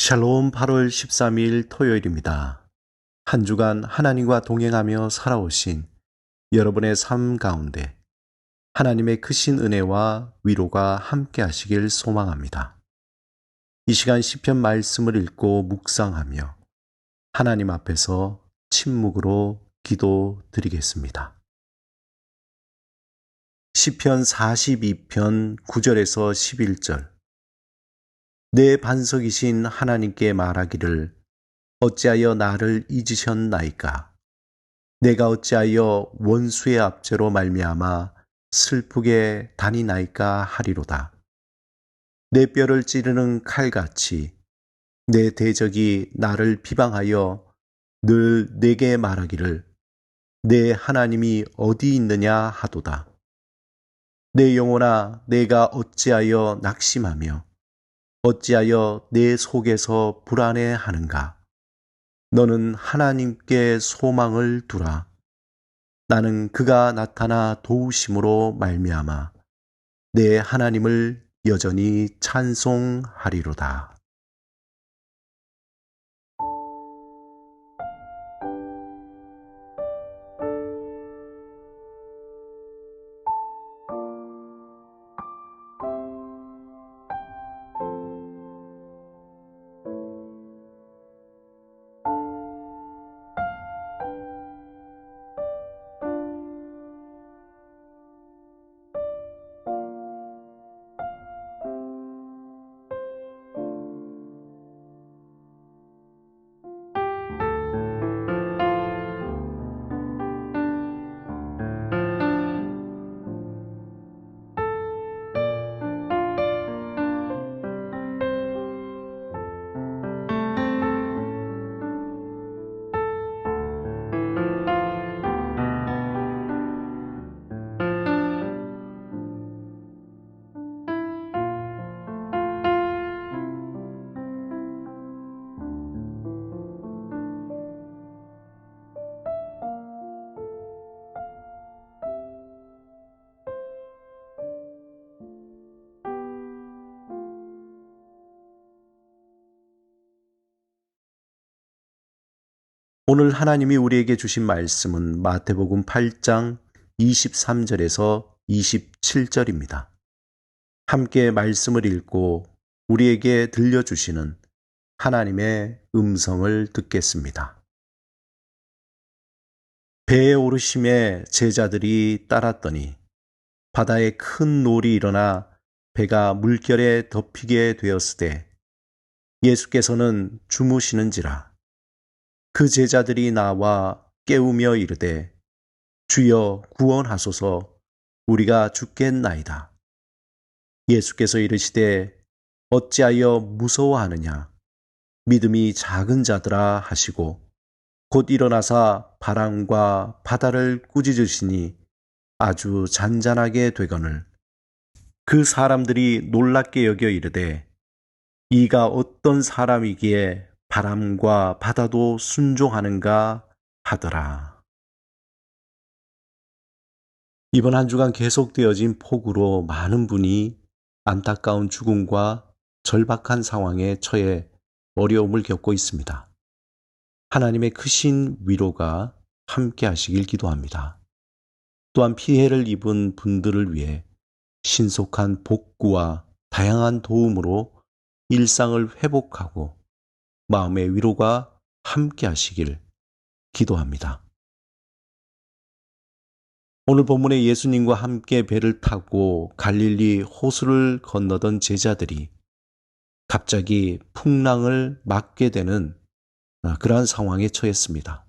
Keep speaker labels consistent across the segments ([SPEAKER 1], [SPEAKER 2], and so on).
[SPEAKER 1] 샬롬 8월 13일 토요일입니다. 한 주간 하나님과 동행하며 살아오신 여러분의 삶 가운데 하나님의 크신 은혜와 위로가 함께 하시길 소망합니다. 이 시간 시편 말씀을 읽고 묵상하며 하나님 앞에서 침묵으로 기도드리겠습니다. 시편 42편 9절에서 11절. 내 반석이신 하나님께 말하기를 어찌하여 나를 잊으셨나이까? 내가 어찌하여 원수의 압제로 말미암아 슬프게 다니나이까 하리로다. 내 뼈를 찌르는 칼같이 내 대적이 나를 비방하여 늘 내게 말하기를 내 하나님이 어디 있느냐 하도다. 내 영혼아, 내가 어찌하여 낙심하며 어찌하여 내 속에서 불안해하는가? 너는 하나님께 소망을 두라. 나는 그가 나타나 도우심으로 말미암아 내 하나님을 여전히 찬송하리로다. 오늘 하나님이 우리에게 주신 말씀은 마태복음 8장 23절에서 27절입니다. 함께 말씀을 읽고 우리에게 들려주시는 하나님의 음성을 듣겠습니다. 배에 오르심에 제자들이 따랐더니 바다에 큰 놀이 일어나 배가 물결에 덮이게 되었으되 예수께서는 주무시는지라. 그 제자들이 나와 깨우며 이르되 주여 구원하소서, 우리가 죽겠나이다. 예수께서 이르시되 어찌하여 무서워하느냐? 믿음이 작은 자들아 하시고 곧 일어나사 바람과 바다를 꾸짖으시니 아주 잔잔하게 되거늘 그 사람들이 놀랍게 여겨 이르되 이가 어떤 사람이기에 바람과 바다도 순종하는가 하더라. 이번 한 주간 계속되어진 폭우로 많은 분이 안타까운 죽음과 절박한 상황에 처해 어려움을 겪고 있습니다. 하나님의 크신 위로가 함께 하시길 기도합니다. 또한 피해를 입은 분들을 위해 신속한 복구와 다양한 도움으로 일상을 회복하고 마음의 위로가 함께 하시길 기도합니다. 오늘 본문에 예수님과 함께 배를 타고 갈릴리 호수를 건너던 제자들이 갑자기 풍랑을 맞게 되는 그러한 상황에 처했습니다.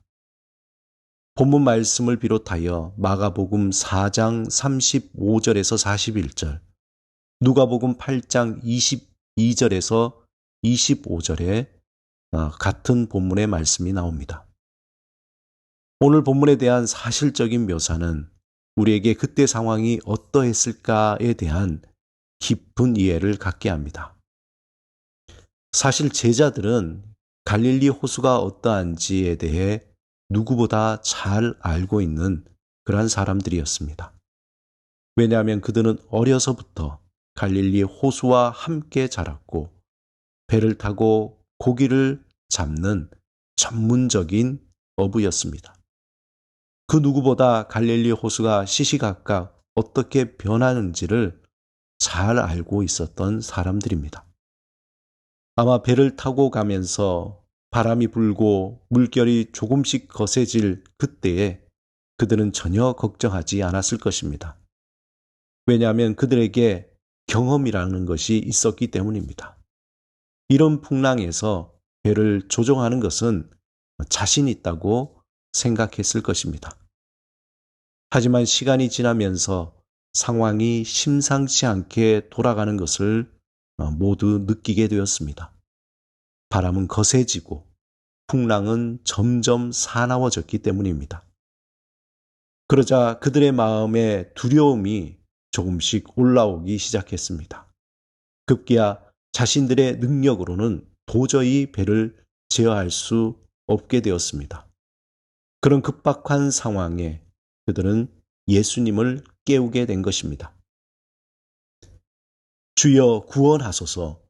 [SPEAKER 1] 본문 말씀을 비롯하여 마가복음 4장 35절에서 41절, 누가복음 8장 22절에서 25절에 같은 본문의 말씀이 나옵니다. 오늘 본문에 대한 사실적인 묘사는 우리에게 그때 상황이 어떠했을까에 대한 깊은 이해를 갖게 합니다. 사실 제자들은 갈릴리 호수가 어떠한지에 대해 누구보다 잘 알고 있는 그러한 사람들이었습니다. 왜냐하면 그들은 어려서부터 갈릴리 호수와 함께 자랐고 배를 타고 고기를 잡는 전문적인 어부였습니다. 그 누구보다 갈릴리 호수가 시시각각 어떻게 변하는지를 잘 알고 있었던 사람들입니다. 아마 배를 타고 가면서 바람이 불고 물결이 조금씩 거세질 그때에 그들은 전혀 걱정하지 않았을 것입니다. 왜냐하면 그들에게 경험이라는 것이 있었기 때문입니다. 이런 풍랑에서 배를 조종하는 것은 자신 있다고 생각했을 것입니다. 하지만 시간이 지나면서 상황이 심상치 않게 돌아가는 것을 모두 느끼게 되었습니다. 바람은 거세지고 풍랑은 점점 사나워졌기 때문입니다. 그러자 그들의 마음에 두려움이 조금씩 올라오기 시작했습니다. 급기야 자신들의 능력으로는 도저히 배를 제어할 수 없게 되었습니다. 그런 급박한 상황에 그들은 예수님을 깨우게 된 것입니다. 주여 구원하소서,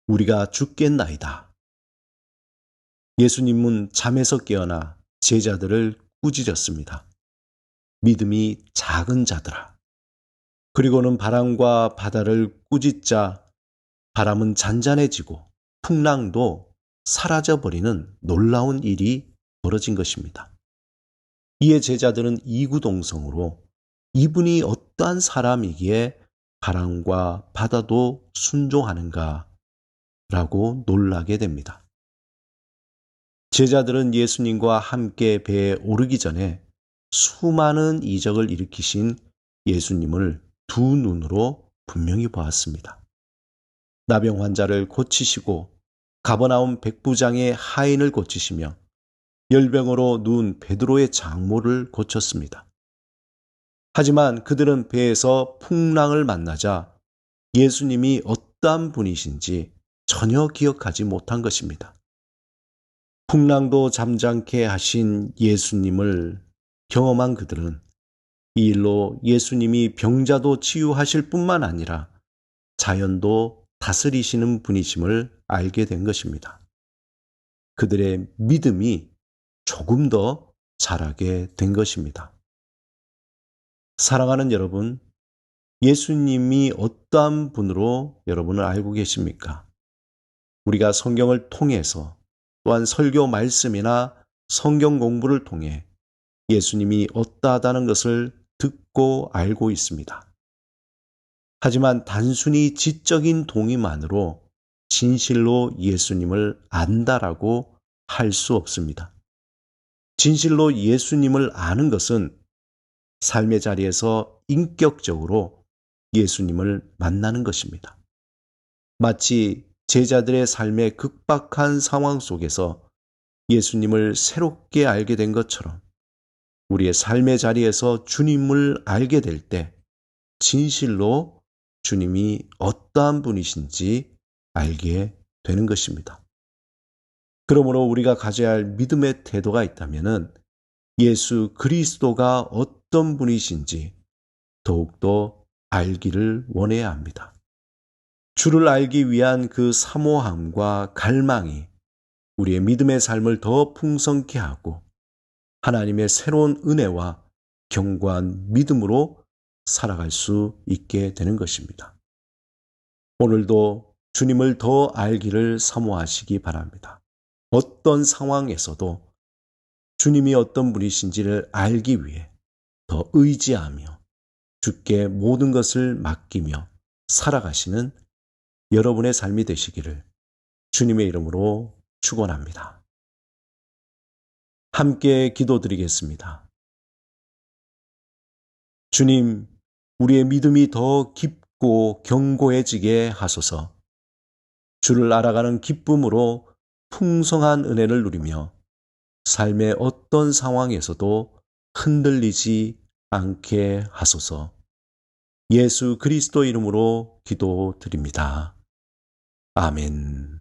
[SPEAKER 1] 우리가 죽겠나이다. 예수님은 잠에서 깨어나 제자들을 꾸짖었습니다. 믿음이 작은 자들아. 그리고는 바람과 바다를 꾸짖자 바람은 잔잔해지고 풍랑도 사라져버리는 놀라운 일이 벌어진 것입니다. 이에 제자들은 이구동성으로 이분이 어떠한 사람이기에 바람과 바다도 순종하는가 라고 놀라게 됩니다. 제자들은 예수님과 함께 배에 오르기 전에 수많은 이적을 일으키신 예수님을 두 눈으로 분명히 보았습니다. 나병 환자를 고치시고 가버나움 백부장의 하인을 고치시며 열병으로 누운 베드로의 장모를 고쳤습니다. 하지만 그들은 배에서 풍랑을 만나자 예수님이 어떠한 분이신지 전혀 기억하지 못한 것입니다. 풍랑도 잠잠케 하신 예수님을 경험한 그들은 이 일로 예수님이 병자도 치유하실 뿐만 아니라 자연도 다스리시는 분이심을 알게 된 것입니다. 그들의 믿음이 조금 더 자라게 된 것입니다. 사랑하는 여러분, 예수님이 어떠한 분으로 여러분을 알고 계십니까? 우리가 성경을 통해서 또한 설교 말씀이나 성경 공부를 통해 예수님이 어떠하다는 것을 듣고 알고 있습니다. 하지만 단순히 지적인 동의만으로 진실로 예수님을 안다라고 할 수 없습니다. 진실로 예수님을 아는 것은 삶의 자리에서 인격적으로 예수님을 만나는 것입니다. 마치 제자들의 삶의 급박한 상황 속에서 예수님을 새롭게 알게 된 것처럼 우리의 삶의 자리에서 주님을 알게 될 때 진실로 주님이 어떠한 분이신지 알게 되는 것입니다. 그러므로 우리가 가져야 할 믿음의 태도가 있다면 예수 그리스도가 어떤 분이신지 더욱더 알기를 원해야 합니다. 주를 알기 위한 그 사모함과 갈망이 우리의 믿음의 삶을 더 풍성케 하고 하나님의 새로운 은혜와 견고한 믿음으로 살아갈 수 있게 되는 것입니다. 오늘도 주님을 더 알기를 사모하시기 바랍니다. 어떤 상황에서도 주님이 어떤 분이신지를 알기 위해 더 의지하며 주께 모든 것을 맡기며 살아가시는 여러분의 삶이 되시기를 주님의 이름으로 축원합니다. 함께 기도드리겠습니다. 주님, 우리의 믿음이 더 깊고 견고해지게 하소서. 주를 알아가는 기쁨으로 풍성한 은혜를 누리며 삶의 어떤 상황에서도 흔들리지 않게 하소서. 예수 그리스도 이름으로 기도드립니다. 아멘.